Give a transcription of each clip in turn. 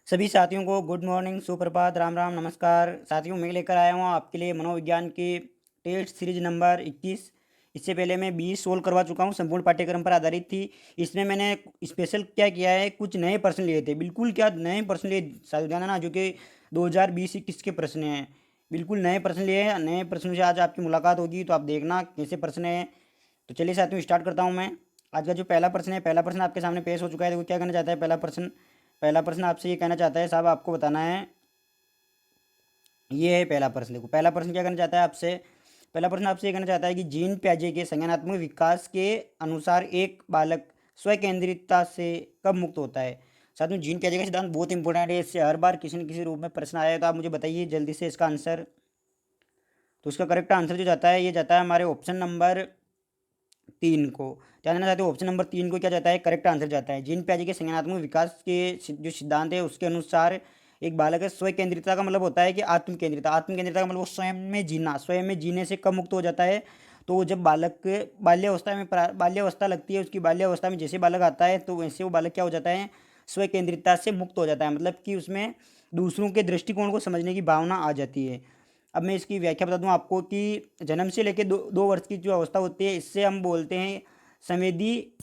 सभी साथियों को गुड मॉर्निंग, सुप्रभात, राम राम, नमस्कार। साथियों, मैं लेकर आया हूँ आपके लिए मनोविज्ञान के टेस्ट सीरीज नंबर 21। इससे पहले मैं 20 सोल्व करवा चुका हूँ, संपूर्ण पाठ्यक्रम पर आधारित थी। इसमें मैंने स्पेशल क्या किया है, कुछ नए प्रश्न लिए थे, बिल्कुल क्या नए प्रश्न लिए, ध्यान ना, जो कि 2020-21 के प्रश्न हैं। बिल्कुल नए प्रश्न लिए हैं, नए प्रश्नों से आज आपकी मुलाकात होगी, तो आप देखना कैसे प्रश्न हैं। तो चलिए साथियों, स्टार्ट करता हूँ मैं। आज का जो पहला प्रश्न है, पहला प्रश्न आपके सामने पेश हो चुका है। देखो क्या कहना चाहता है पहला प्रश्न आपसे ये कहना चाहता है, साहब आपको बताना है। ये है पहला प्रश्न। देखो पहला प्रश्न क्या कहना चाहता है आपसे। पहला प्रश्न आपसे ये कहना चाहता है कि जीन प्याजे के संज्ञानात्मक विकास के अनुसार एक बालक स्वकेंद्रितता से कब मुक्त होता है। साथ में जीन प्याजे का सिद्धांत बहुत इंपॉर्टेंट है, इससे हर बार किसी न किसी रूप में प्रश्न आया है, तो आप मुझे बताइए जल्दी से इसका आंसर। तो इसका करेक्ट आंसर जो जाता है, ये जाता है हमारे ऑप्शन नंबर 3 को। ध्यान देना चाहते हो, ऑप्शन नंबर 3 को क्या जाता है, करेक्ट आंसर जाता है। जीन प्याजे के संज्ञानात्मक विकास के जो सिद्धांत है उसके अनुसार एक बालक है स्व केंद्रितता का मतलब होता है कि आत्म केंद्रिता का मतलब वो स्वयं में जीना, स्वयं में जीने से कब मुक्त हो जाता है। तो जब बालक बाल्यावस्था लगती है, उसकी बाल्यावस्था में जैसे बालक आता है तो वैसे वो बालक क्या हो जाता है, स्व केंद्रितता से मुक्त हो जाता है। मतलब कि उसमें दूसरों के दृष्टिकोण को समझने की भावना आ जाती है। अब मैं इसकी व्याख्या बता दूं आपको कि जन्म से लेकर 2 वर्ष की जो अवस्था होती है, इससे हम बोलते हैं संवेदी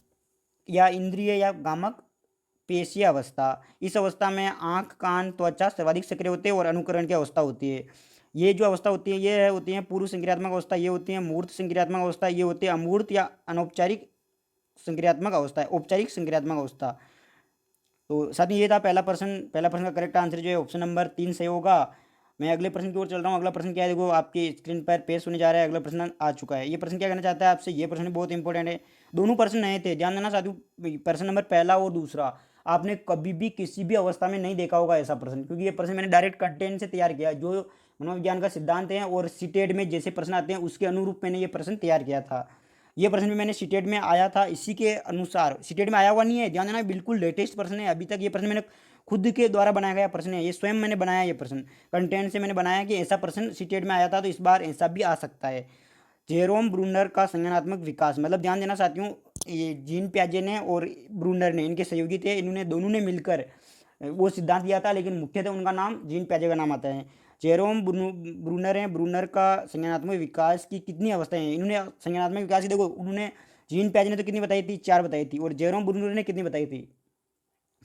या इंद्रिय या गामक पेशीय अवस्था। इस अवस्था में आंख, कान, त्वचा सर्वाधिक सक्रिय होते हैं और अनुकरण की अवस्था होती है। ये जो अवस्था होती है, ये होती है पूर्व संक्रियात्मक अवस्था, ये होती है मूर्त संक्रियात्मक अवस्था, ये होती है अमूर्त या अनौपचारिक संक्रियात्मक अवस्था है, औपचारिक संक्रियात्मक अवस्था। तो साथ ही ये था पहला प्रश्न का करेक्ट आंसर जो है ऑप्शन नंबर 3 सही होगा। मैं अगले प्रश्न की ओर चल रहा हूँ। अगला प्रश्न क्या है, देखो आपकी स्क्रीन पर पेश होने जा रहा है। अगला प्रश्न आ चुका है। ये प्रश्न क्या कहना चाहता है आपसे, ये प्रश्न बहुत इंपॉर्टेंट है। दोनों प्रश्न नए थे, ध्यान देना साथियों। प्रश्न नंबर पहला और दूसरा आपने कभी भी किसी भी अवस्था में नहीं देखा होगा ऐसा प्रश्न, क्योंकि ये प्रश्न मैंने डायरेक्ट कंटेंट से तैयार किया, जो मनोविज्ञान का सिद्धांत है और सीटेट में जैसे प्रश्न आते हैं उसके अनुरूप मैंने ये प्रश्न तैयार किया था। ये प्रश्न भी मैंने सीटेट में आया था, इसी के अनुसार। सीटेट में आया हुआ नहीं है, ध्यान देना, बिल्कुल लेटेस्ट प्रश्न है। अभी तक ये प्रश्न मैंने खुद के द्वारा बनाया गया प्रश्न है, ये स्वयं मैंने बनाया। ये प्रश्न कंटेंट से मैंने बनाया कि ऐसा प्रश्न सीटेट में आया था, तो इस बार ऐसा भी आ सकता है। जेरोम ब्रूनर का संज्ञानात्मक विकास, मतलब ध्यान देना साथियों, ये जीन प्याजे ने और ब्रूनर ने, इनके सहयोगी थे, इन्होंने दोनों ने मिलकर वो सिद्धांत दिया था, लेकिन मुख्यतः उनका नाम जीन प्याजे का नाम आता है। जेरोम ब्रूनर हैं। ब्रूनर का संज्ञानात्मक विकास की कितनी अवस्थाएं हैं, इन्होंने संज्ञानात्मक विकास की, देखो उन्होंने, जीन प्याजे ने तो कितनी बताई थी, 4 बताई थी, और जेरोम ब्रूनर ने कितनी बताई थी।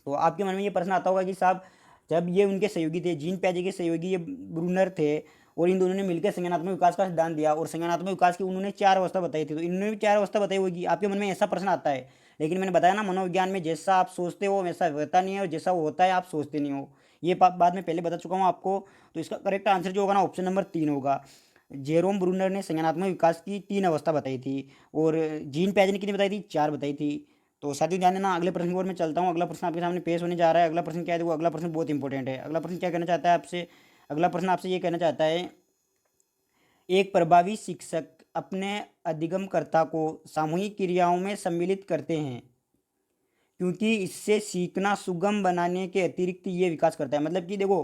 तो आपके मन में ये प्रश्न आता होगा कि साहब, जब ये उनके सहयोगी थे, जीन प्याजे के सहयोगी ये ब्रूनर थे, और इन दोनों ने मिलकर संज्ञानात्मक विकास का सिद्धांत दिया, और संज्ञानात्मक विकास की उन्होंने 4 अवस्था बताई थी, तो इन्होंने भी 4 अवस्था बताई होगी। आपके मन में ऐसा प्रश्न आता है। लेकिन मैंने बताया ना, मनोविज्ञान में जैसा आप सोचते हो वैसा होता नहीं है, और जैसा वो होता है आप सोचते नहीं हो। ये बात मैं पहले बता चुका हूँ आपको। तो इसका करेक्ट आंसर जो होगा ना, ऑप्शन नंबर 3 होगा। जेरोम ब्रूनर ने संज्ञानात्मक विकास की 3 अवस्था बताई थी, और जीन प्याजे ने कितनी बताई थी, 4 बताई थी। तो साथियों ध्यान देना, अगले प्रश्न की ओर मैं चलता हूँ। अगला प्रश्न आपके सामने पेश होने जा रहा है। अगला प्रश्न क्या है, देखो अगला प्रश्न बहुत इंपॉर्टेंट है। अगला प्रश्न क्या कहना चाहता है आपसे, अगला प्रश्न आपसे ये कहना चाहता है, एक प्रभावी शिक्षक अपने अधिगमकर्ता को सामूहिक क्रियाओं में सम्मिलित करते हैं, क्योंकि इससे सीखना सुगम बनाने के अतिरिक्त ये विकास करता है। मतलब कि देखो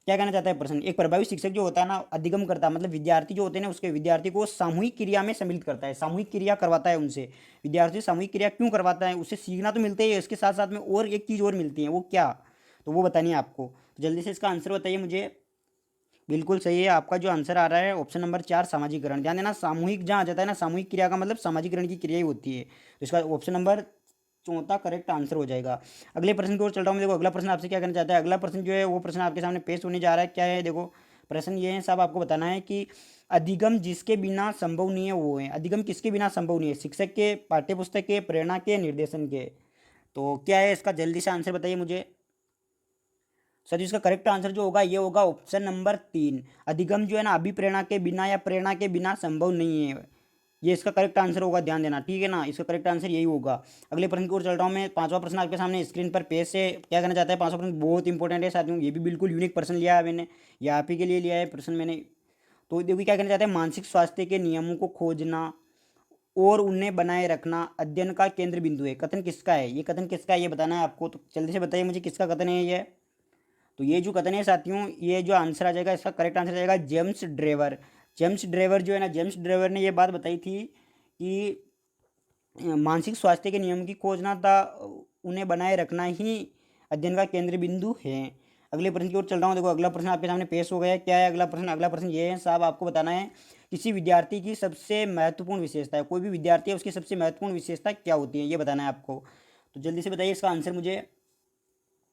क्या कहना चाहता है प्रश्न, एक प्रभावी शिक्षक जो होता है ना, अधिगम करता है, मतलब विद्यार्थी जो होते हैं ना, उसके विद्यार्थी को सामूहिक क्रिया में सम्मिलित करता है, सामूहिक क्रिया करवाता है उनसे। विद्यार्थी सामूहिक क्रिया क्यों करवाता है, उससे सीखना तो मिलता ही है, इसके साथ साथ में और एक चीज़ और मिलती है, वो क्या, तो वो बतानी है आपको। तो जल्दी से इसका आंसर बताइए मुझे। बिल्कुल सही है, आपका जो आंसर आ रहा है ऑप्शन नंबर 4, सामाजिकरण। ध्यान देना, सामूहिक जहाँ आ जाता है ना, सामूहिक क्रिया का मतलब सामाजिकरण की क्रिया ही होती है, तो इसका ऑप्शन नंबर 4 करेक्ट आंसर हो जाएगा। अगले प्रश्न की ओर चल रहा हूँ। देखो अगला प्रश्न आपसे क्या करना चाहता है, अगला प्रश्न जो है वो प्रश्न आपके सामने पेश होने जा रहा है। क्या है, देखो प्रश्न ये है साहब, आपको बताना है कि अधिगम जिसके बिना संभव नहीं है वो है। अधिगम किसके बिना संभव नहीं है, शिक्षक के, पाठ्यपुस्तक के, प्रेरणा के, निर्देशन के। तो क्या है इसका, जल्दी से आंसर बताइए मुझे। सर इसका करेक्ट आंसर जो होगा ये होगा ऑप्शन नंबर 3। अधिगम जो है ना, अभिप्रेरणा के बिना या प्रेरणा के बिना संभव नहीं है, ये इसका करेक्ट आंसर होगा, ध्यान देना, ठीक है ना, इसका करेक्ट आंसर यही होगा। अगले प्रश्न की ओर चल रहा हूँ मैं। 5वां प्रश्न आपके सामने स्क्रीन पर पेश से क्या कहना चाहता है। 5वां प्रश्न बहुत इंपॉर्टेंट है साथियों, ये भी बिल्कुल यूनिक प्रश्न लिया है मैंने, ये आप ही के लिए लिया है प्रश्न मैंने। तो देखिए क्या कहना चाहते हैं, मानसिक स्वास्थ्य के नियमों को खोजना और उन्हें बनाए रखना अध्ययन का केंद्र बिंदु है। कथन किसका है, ये कथन किसका है ये बताना है आपको, तो जल्दी से बताइए मुझे किसका कथन है ये। तो ये जो कथन है साथियों, ये जो आंसर आ जाएगा, इसका करेक्ट आंसर आ जाएगा जेम्स ड्रेवर। जेम्स ड्रेवर जो है ना, जेम्स ड्रेवर ने ये बात बताई थी कि मानसिक स्वास्थ्य के नियम की खोजना था, उन्हें बनाए रखना ही अध्ययन का केंद्र बिंदु है। अगले प्रश्न की ओर चल रहा हूँ। देखो अगला प्रश्न आपके सामने पेश हो गया है। क्या है अगला प्रश्न? अगला प्रश्न ये है साहब, आपको बताना है किसी विद्यार्थी की सबसे महत्वपूर्ण विशेषता है। कोई भी विद्यार्थी है उसकी सबसे महत्वपूर्ण विशेषता क्या होती है, ये बताना है आपको। तो जल्दी से बताइए इसका आंसर मुझे।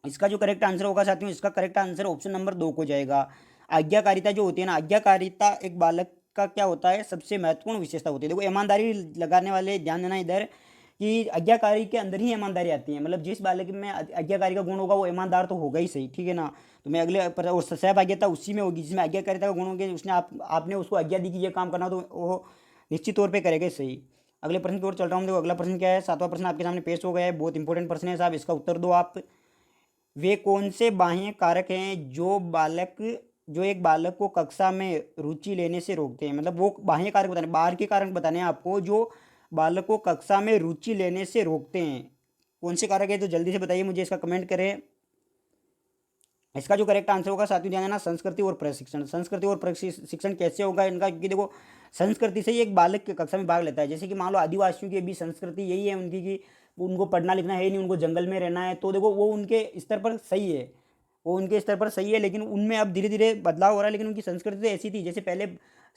इसका जो करेक्ट आंसर होगा साथियों, इसका करेक्ट आंसर ऑप्शन नंबर 2 को जाएगा। आज्ञाकारिता जो होती है ना, आज्ञाकारिता एक बालक का क्या होता है, सबसे महत्वपूर्ण विशेषता होती है। देखो ईमानदारी लगाने वाले ध्यान देना इधर कि आज्ञाकारी के अंदर ही ईमानदारी आती है। मतलब जिस बालक में आज्ञाकारी का गुण होगा वो ईमानदार तो होगा ही सही, ठीक है ना। तो मैं अगले और सहब आज्ञाता उसी में होगी जिसमें आज्ञाकारिता का गुण होगा। उसने आपने उसको आज्ञा दी कि ये काम करना, तो वो निश्चित तौर पर करेगा ही सही। अगले प्रश्न की ओर चल रहा हूँ। देखो अगला प्रश्न क्या है, 7वां प्रश्न आपके सामने पेश हो गया है। बहुत इंपॉर्टेंट प्रश्न है साहब, इसका उत्तर दो आप। वे कौन से बाह्य कारक हैं जो एक बालक को कक्षा में रुचि लेने से रोकते हैं? मतलब वो बाह्य कारक बताने, बाहर के कारक बताने हैं आपको जो बालक को कक्षा में रुचि लेने से रोकते हैं। कौन से कारक है, तो जल्दी से बताइए मुझे, इसका कमेंट करें। इसका जो करेक्ट आंसर होगा साथियों ध्यान देना, संस्कृति और प्रशिक्षण। संस्कृति और प्रशिक्षण कैसे होगा इनका, क्योंकि देखो संस्कृति से ही एक बालक के कक्षा में भाग लेता है। जैसे कि मान लो आदिवासियों की भी संस्कृति यही है उनकी कि उनको पढ़ना लिखना है नहीं, उनको जंगल में रहना है। तो देखो वो उनके स्तर पर सही है, वो उनके स्तर पर सही है, लेकिन उनमें अब धीरे धीरे बदलाव हो रहा है। लेकिन उनकी संस्कृति तो ऐसी थी, जैसे पहले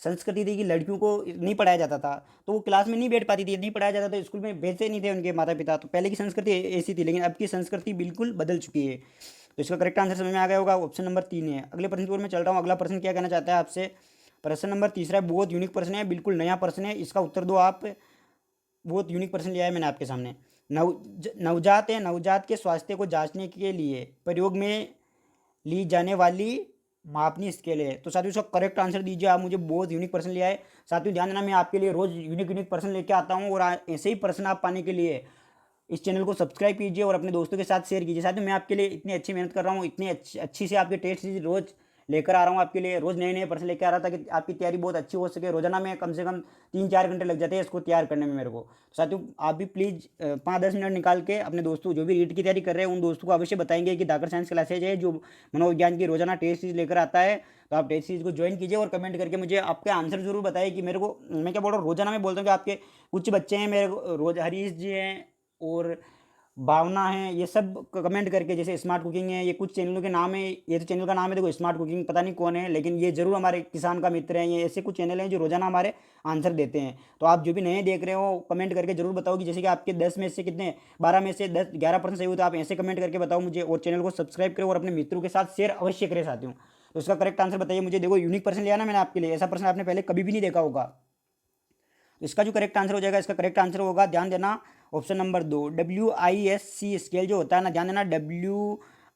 संस्कृति थी कि लड़कियों को नहीं पढ़ाया जाता था, तो वो क्लास में नहीं बैठ पाती थी, नहीं पढ़ाया जाता था, स्कूल में भेजते नहीं थे उनके माता पिता। तो पहले की संस्कृति ऐसी थी, लेकिन अब की संस्कृति बिल्कुल बदल चुकी है। तो इसका करेक्ट आंसर समझ में आ गया होगा, ऑप्शन नंबर 3 है। अगले प्रश्न की ओर मैं चल रहा हूँ। अगला प्रश्न क्या कहना चाहता है आपसे, प्रश्न नंबर तीसरा है। बहुत यूनिक प्रश्न है, बिल्कुल नया प्रश्न है, इसका उत्तर दो आप। बहुत यूनिक प्रश्न लिया है मैंने आपके सामने। नवजात के स्वास्थ्य को जांचने के लिए प्रयोग में ली जाने वाली मापनी स्केल है। तो साथियों इसका करेक्ट आंसर दीजिए आप मुझे। बहुत यूनिक प्रश्न लिया है साथियों, ध्यान देना, मैं आपके लिए रोज यूनिक यूनिक प्रश्न लेके आता हूँ। और ऐसे ही प्रश्न आप पाने के लिए इस चैनल को सब्सक्राइब कीजिए और अपने दोस्तों के साथ शेयर कीजिए। साथियों मैं आपके लिए इतनी अच्छी मेहनत कर रहा हूँ, इतनी अच्छी से आपके टेस्ट सीरीज रोज लेकर आ रहा हूँ आपके लिए। रोज नए नए प्रश्न लेकर आ रहा था कि आपकी तैयारी बहुत अच्छी हो सके। रोजाना में कम से कम 3-4 घंटे लग जाते हैं इसको तैयार करने में मेरे को। तो साथियों आप भी प्लीज़ 5-10 मिनट निकाल के अपने दोस्तों जो भी रीट की तैयारी कर रहे हैं उन दोस्तों को अवश्य बताएंगे कि धाकर साइंस क्लासेज है जो मनोविज्ञान की रोजाना टेस्ट सीरीज लेकर आता है। तो आप टेस्ट सीरीज को ज्वाइन कीजिए और कमेंट करके मुझे आपके आंसर जरूर बताइए कि मेरे को, मैं क्या बोल रहा हूँ, रोजाना मैं बोलता हूँ कि आपके कुछ बच्चे हैं मेरे रोज, हरीश जी हैं और भावना है, ये सब कमेंट करके, जैसे स्मार्ट कुकिंग है, ये कुछ चैनलों के नाम है। ये तो चैनल का नाम है देखो स्मार्ट कुकिंग, पता नहीं कौन है, लेकिन ये जरूर हमारे किसान का मित्र है। ये ऐसे कुछ चैनल हैं जो रोजाना हमारे आंसर देते हैं। तो आप जो भी नए देख रहे हो कमेंट करके जरूर बताओ कि जैसे कि आपके 10 में से कितने, 12 में से 10-11% सही हो, तो आप ऐसे कमेंट करके बताओ मुझे। और चैनल को सब्सक्राइब करें और अपने मित्रों के साथ शेयर अवश्य करें साथियों। तो इसका करेक्ट आंसर बताइए मुझे। देखो यूनिक प्रश्न लिया ना मैंने आपके लिए, ऐसा प्रश्न आपने पहले कभी भी नहीं देखा होगा। इसका जो करेक्ट आंसर हो जाएगा, इसका करेक्ट आंसर होगा, ध्यान देना, ऑप्शन नंबर 2, WISC स्केल जो होता है ना, ध्यान देना,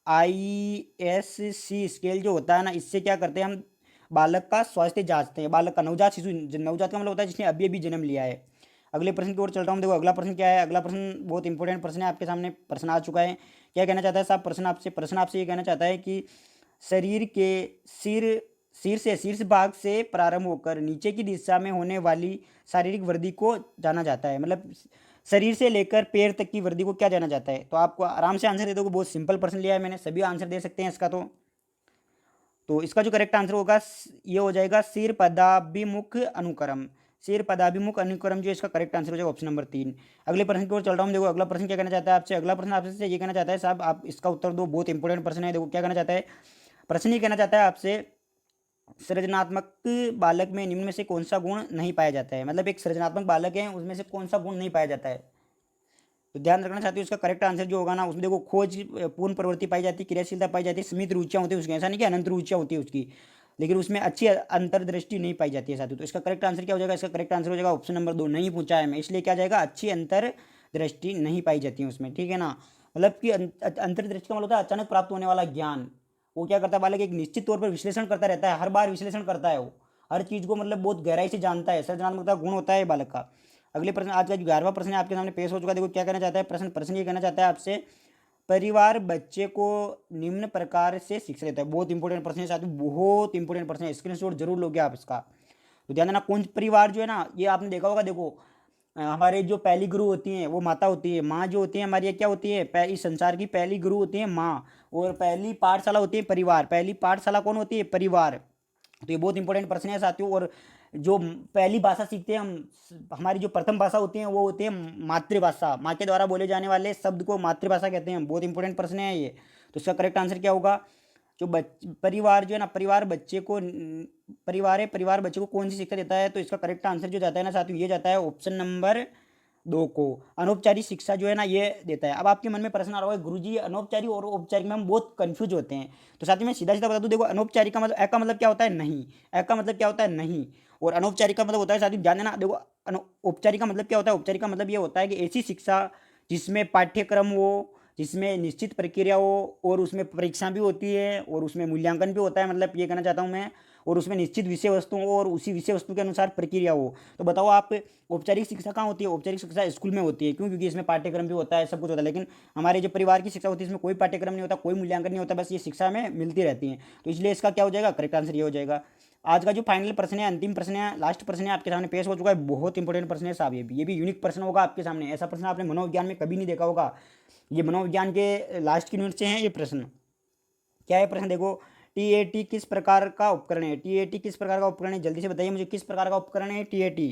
WISC स्केल जो होता है ना, इससे क्या करते हैं हम, बालक का स्वास्थ्य जांचते हैं। बालक का, नवजात शिशु, नवजात का मतलब होता है जिसने अभी अभी जन्म लिया है। अगले प्रश्न की ओर चल रहा हूँ। देखो अगला प्रश्न क्या है, अगला प्रश्न बहुत इंपॉर्टेंट प्रश्न है, आपके सामने प्रश्न आ चुका है। क्या कहना चाहता है साहब, प्रश्न आपसे ये कहना चाहता है कि शरीर के शीर्ष भाग से प्रारंभ होकर नीचे की दिशा में होने वाली शारीरिक वृद्धि को जाना जाता है। मतलब शरीर से लेकर पैर तक की वृद्धि को क्या जाना जाता है? तो आपको आराम से आंसर दे दोगे, बहुत सिंपल प्रश्न लिया है मैंने, सभी आंसर दे सकते हैं इसका। तो इसका जो करेक्ट आंसर होगा ये हो जाएगा सिर पदाभिमुख अनुक्रम। सिर पदाभिमुख अनुक्रम जो इसका करेक्ट आंसर हो जाएगा, ऑप्शन नंबर 3। अगले प्रश्न की ओर चल रहा हूँ। देखो अगला प्रश्न क्या कहना चाहता है आपसे, अगला प्रश्न आपसे ये कहना चाहता है साहब, आप इसका उत्तर दो, बहुत इंपॉर्टेंट प्रश्न है। देखो क्या कहना चाहता है, प्रश्न ये कहना चाहता है आपसे, सृजनात्मक बालक में निम्न में से कौन सा गुण नहीं पाया जाता है? मतलब एक सृजनात्मक बालक है उसमें से कौन सा गुण नहीं पाया जाता है? तो ध्यान रखना चाहती हूँ, इसका करेक्ट आंसर जो होगा ना, उसमें देखो खोज पूर्ण प्रवृत्ति पाई जाती है, क्रियाशीलता पाई जाती है, सीमित रुचियाँ होती है उसकी, ऐसा नहीं कि अनंत रुचियाँ होती है उसकी, लेकिन उसमें अच्छी अंतर्दृष्टि नहीं पाई जाती है साथियों। तो इसका करेक्ट आंसर क्या हो जाएगा, इसका करेक्ट आंसर हो जाएगा ऑप्शन नंबर 2, नहीं पूछा है मैं, इसलिए क्या जाएगा, अच्छी अंतर्दृष्टि नहीं पाई जाती है उसमें, ठीक है ना। मतलब कि अंतर्दृष्टि का मतलब होता है अचानक प्राप्त होने वाला ज्ञान। वो क्या करता है, बालक एक निश्चित तौर पर विश्लेषण करता रहता है, हर बार विश्लेषण करता है, वो हर चीज़ को मतलब बहुत गहराई से जानता है, सृजनात्मकता गुण होता है बालक का। अगले प्रश्न, आज का जो 11वां प्रश्न है आपके सामने पेश हो चुका है। देखो क्या कहना चाहता है प्रश्न ये कहना चाहता है आपसे, परिवार बच्चे को निम्न प्रकार से शिक्षा देता है। बहुत इंपॉर्टेंट प्रश्न है साथियों, बहुत इंपॉर्टेंट प्रश्न है, स्क्रीनशॉट जरूर लोगे आप इसका। तो ध्यान देना, कौन परिवार जो है ना, ये आपने देखा होगा, देखो हमारे जो पहली गुरु होती हैं वो माता होती है, माँ जो होती है हमारी, ये क्या होती है, इस संसार की पहली गुरु होती है माँ, और पहली पाठशाला होती है परिवार। पहली पाठशाला कौन होती है, परिवार। तो ये बहुत इंपॉर्टेंट प्रश्न है साथियों। और जो पहली भाषा सीखते हैं हम, हमारी जो प्रथम भाषा होती है वो होती है मातृभाषा, माँ के द्वारा बोले जाने वाले शब्द को मातृभाषा कहते हैं। बहुत इंपॉर्टेंट प्रश्न है ये। तो इसका करेक्ट आंसर क्या होगा, जो परिवार जो है ना, परिवार बच्चे को कौन सी शिक्षा देता है, तो इसका करेक्ट आंसर जो जाता है ना साथियों, ये जाता है ऑप्शन नंबर 2 को। अनौपचारिक शिक्षा जो है ना ये देता है। अब आपके मन में प्रश्न आ रहा होगा, गुरुजी अनौपचारिक और औपचारिक में हम बहुत कंफ्यूज होते हैं। तो साथियों मैं सीधा सीधा बता दूं, देखो अनौपचारिक का मतलब ए का मतलब क्या होता है, नहीं। ए का मतलब क्या होता है, नहीं। और अनौपचारिक का मतलब होता है, साथियों ध्यान देना, देखो औपचारिक का मतलब क्या होता है, औपचारिक का मतलब ये होता है कि ऐसी शिक्षा जिसमें पाठ्यक्रम हो, जिसमें निश्चित प्रक्रिया हो, और उसमें परीक्षा भी होती है, और उसमें मूल्यांकन भी होता है, मतलब ये कहना चाहता हूँ मैं, और उसमें निश्चित विषय वस्तु हो, और उसी विषय वस्तु के अनुसार प्रक्रिया हो। तो बताओ आप, औपचारिक शिक्षा कहाँ होती है? औपचारिक शिक्षा स्कूल में होती है। क्यों? क्योंकि इसमें पाठ्यक्रम भी होता है, सब कुछ होता है। लेकिन हमारे जो परिवार की शिक्षा होती है, इसमें कोई पाठ्यक्रम नहीं होता, कोई मूल्यांकन नहीं होता, बस ये शिक्षा में मिलती रहती है। तो इसलिए इसका क्या हो जाएगा, करेक्ट आंसर ये हो जाएगा। आज का जो फाइनल प्रश्न है, अंतिम प्रश्न है, लास्ट प्रश्न है, आपके सामने पेश हो चुका है। बहुत इंपॉर्टेंट प्रश्न है साहब, ये भी यूनिक प्रश्न होगा आपके सामने। ऐसा प्रश्न आपने मनोविज्ञान में कभी नहीं देखा होगा। ये मनोविज्ञान के लास्ट की यूनिट से हैं ये प्रश्न। क्या है प्रश्न, देखो, टीएटी किस प्रकार का उपकरण है? टीएटी किस प्रकार का उपकरण है? जल्दी से बताइए मुझे, किस प्रकार का उपकरण है टीएटी?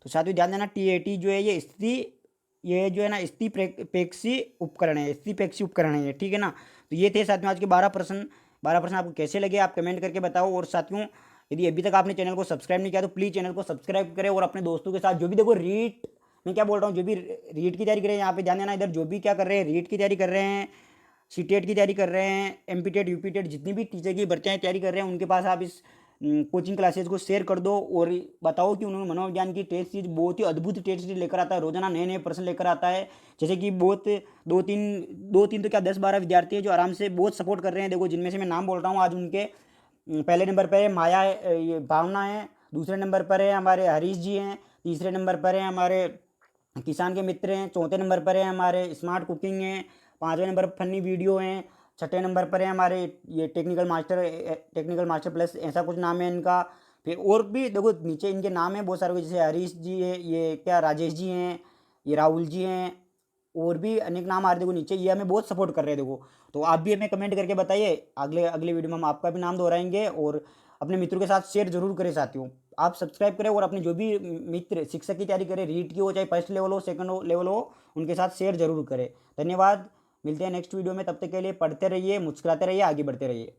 तो साथियों ध्यान देना, टीएटी जो है ये जो है ना स्थिपेक्षी उपकरण है, स्थिपेक्षी उपकरण है ये, ठीक है ना। तो ये थे साथियों आज के 12 प्रश्न। 12 प्रश्न आपको कैसे लगे आप कमेंट करके बताओ। और साथियों यदि अभी तक आपने चैनल को सब्सक्राइब नहीं किया तो प्लीज़ चैनल को सब्सक्राइब करें, और अपने दोस्तों के साथ, जो भी देखो रीट, मैं क्या बोल रहा हूँ, जो भी रीट की तैयारी कर रहे हैं, यहाँ पे ध्यान देना, इधर जो भी क्या कर रहे हैं, रीट की तैयारी कर रहे हैं, सीटेट की तैयारी कर रहे हैं, एमपीटेट यूपीटेट जितनी भी टीचर की भर्तियाँ तैयारी कर रहे हैं, उनके पास आप इस कोचिंग क्लासेज को शेयर कर दो, और बताओ कि उन्होंने मनोविज्ञान की टेस्ट सीरीज बहुत ही अद्भुत टेस्ट सीरीज लेकर आता है, रोजाना नए नए प्रश्न लेकर आता है। जैसे कि बहुत दो तीन तो क्या 10-12 विद्यार्थी है जो आराम से बहुत सपोर्ट कर रहे हैं। देखो जिनमें से मैं नाम बोल रहा हूँ आज उनके, पहले नंबर पर है माया, ये भावना है, दूसरे नंबर पर है हमारे हरीश जी हैं, तीसरे नंबर पर है हमारे किसान के मित्र हैं, चौथे नंबर पर है हमारे स्मार्ट कुकिंग है, पाँचवें नंबर पर फनी वीडियो हैं, छठे नंबर पर है हमारे ये टेक्निकल मास्टर प्लस, ऐसा कुछ नाम है इनका। फिर और भी देखो नीचे इनके नाम है बहुत सारे, जैसे हरीश जी है, ये क्या राजेश जी हैं, ये राहुल जी हैं, और भी अनेक नाम आ रहे। देखो नीचे ये हमें बहुत सपोर्ट कर रहे हैं। देखो तो आप भी हमें कमेंट करके बताइए, अगले अगले वीडियो में हम आपका भी नाम दोहराएंगे। और अपने मित्रों के साथ शेयर जरूर करें साथियों। आप सब्सक्राइब करें, और अपने जो भी मित्र शिक्षक की तैयारी करें, रीट की हो चाहे फर्स्ट लेवल हो, सेकंड लेवल हो, उनके साथ शेयर जरूर करें। धन्यवाद। मिलते हैं नेक्स्ट वीडियो में, तब तक के लिए पढ़ते रहिए, मुस्कुराते रहिए, आगे बढ़ते रहिए।